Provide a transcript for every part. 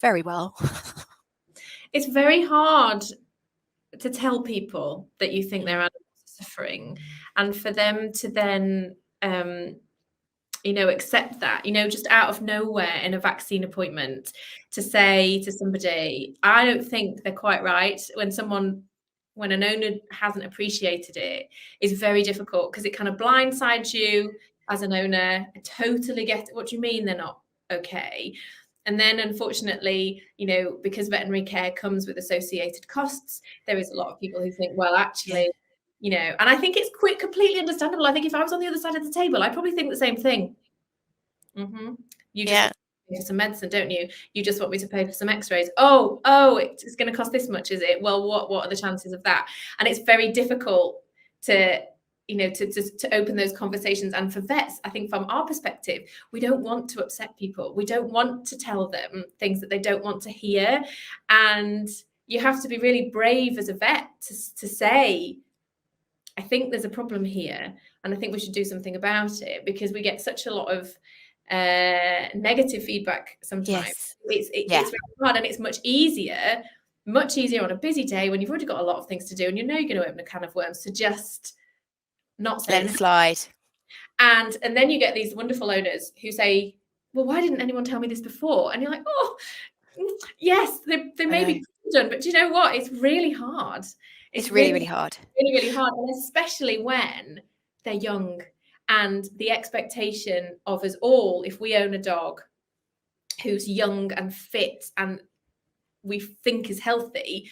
very well. It's very hard to tell people that you think their animals are suffering, and for them to then accept that, just out of nowhere in a vaccine appointment, to say to somebody, I don't think they're quite right, when an owner hasn't appreciated it, is very difficult, because it kind of blindsides you as an owner. I totally get it. What do you mean they're not okay? And then, unfortunately, because veterinary care comes with associated costs, there is a lot of people who think, well, actually, and I think it's completely understandable. I think if I was on the other side of the table, I'd probably think the same thing. You just want me to pay for some medicine, don't you? You just want me to pay for some x-rays. Oh, it's going to cost this much, is it? Well, what are the chances of that? And it's very difficult to open those conversations. And for vets, I think from our perspective, we don't want to upset people. We don't want to tell them things that they don't want to hear. And you have to be really brave as a vet to say, I think there's a problem here, and I think we should do something about it, because we get such a lot of negative feedback sometimes. It's very hard, and it's much easier on a busy day when you've already got a lot of things to do and you're going to open a can of worms, to just not say let it slide. And then you get these wonderful owners who say, well, why didn't anyone tell me this before? And you're like, oh, yes, they may be done, but do you know what? It's really hard. It's really, really hard. Really, really hard, and especially when they're young. And the expectation of us all, if we own a dog who's young and fit and we think is healthy,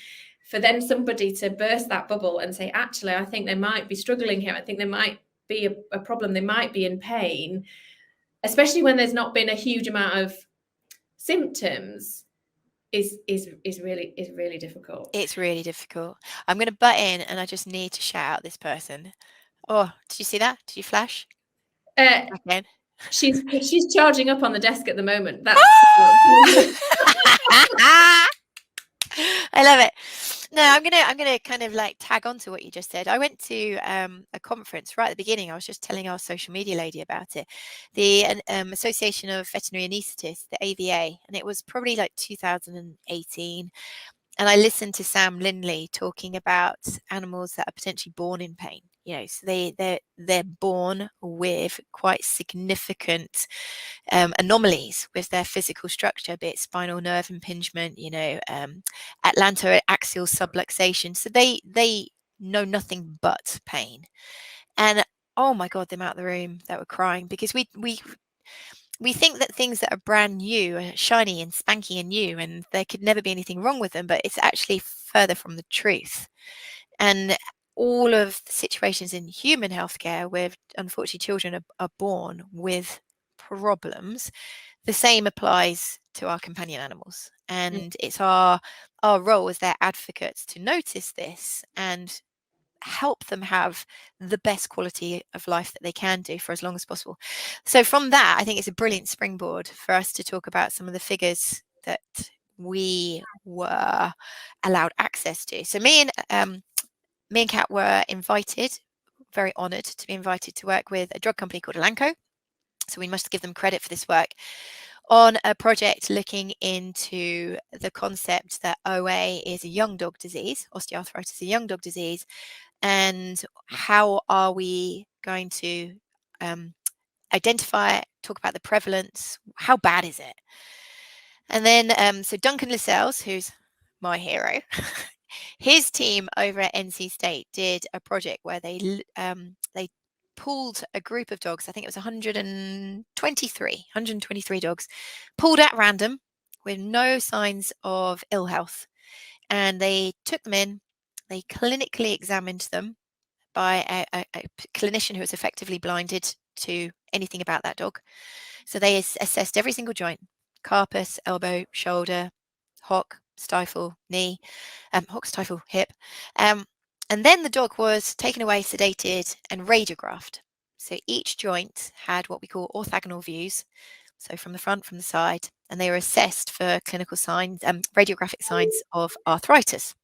for then somebody to burst that bubble and say, actually, I think they might be struggling here. I think there might be a problem. They might be in pain, especially when there's not been a huge amount of symptoms, is really difficult. It's really difficult. I'm going to butt in, and I just need to shout out this person. Oh, did you see that? Did you flash? Again. She's charging up on the desk at the moment. That's I love it. No, I'm gonna kind of like tag on to what you just said. I went to a conference right at the beginning. I was just telling our social media lady about it, the Association of Veterinary Anaesthetists, the AVA, and it was probably like 2018. And I listened to Sam Lindley talking about animals that are potentially born in pain. So they're born with quite significant anomalies with their physical structure, be it spinal nerve impingement, atlantoaxial subluxation. So they know nothing but pain. And oh my God, them out of the room that were crying, because we think that things that are brand new are shiny and spanky and new, and there could never be anything wrong with them, but it's actually further from the truth. And all of the situations in human healthcare where unfortunately children are born with problems, the same applies to our companion animals. And it's our role as their advocates to notice this and help them have the best quality of life that they can do for as long as possible. So from that, I think it's a brilliant springboard for us to talk about some of the figures that we were allowed access to. So me and Kat were invited, very honoured to be invited to work with a drug company called Elanco. So we must give them credit for this work, on a project looking into the concept that OA is a young dog disease, osteoarthritis is a young dog disease, and how are we going to identify it, talk about the prevalence, how bad is it? And then, so Duncan Lascelles, who's my hero, his team over at NC State did a project where they pulled a group of dogs. I think it was 123 dogs, pulled at random with no signs of ill health. And they took them in, they clinically examined them by a clinician who was effectively blinded to anything about that dog. So they assessed every single joint, carpus, elbow, shoulder, hock, stifle, knee, hock, stifle, hip. And then the dog was taken away, sedated, and radiographed. So each joint had what we call orthogonal views, so from the front, from the side, and they were assessed for clinical signs, radiographic signs of arthritis.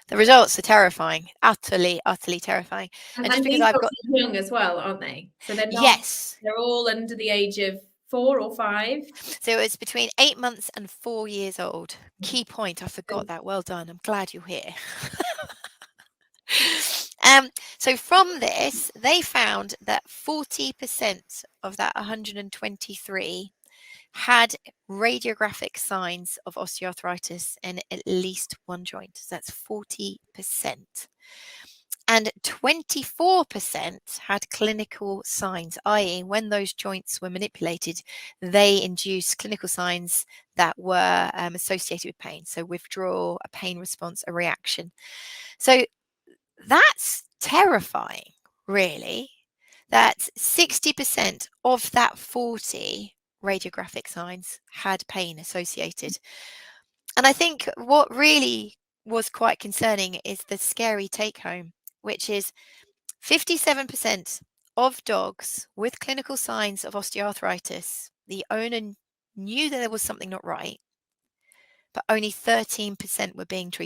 The results are terrifying, utterly terrifying. And just because I've got young as well, aren't they? So they're not. Yes. They're all under the age of 4 or 5? So it's between 8 months and 4 years old. Key point, I forgot that. Well done. I'm glad you're here. So from this, they found that 40% of that 123 had radiographic signs of osteoarthritis in at least one joint. So that's 40%. And 24% had clinical signs, i.e., when those joints were manipulated, they induced clinical signs that were associated with pain. So withdrawal, a pain response, a reaction. So that's terrifying, really, that 60% of that 40 radiographic signs had pain associated. And I think what really was quite concerning is the scary take home, which is 57% of dogs with clinical signs of osteoarthritis, the owner knew that there was something not right, but only 13% were being treated.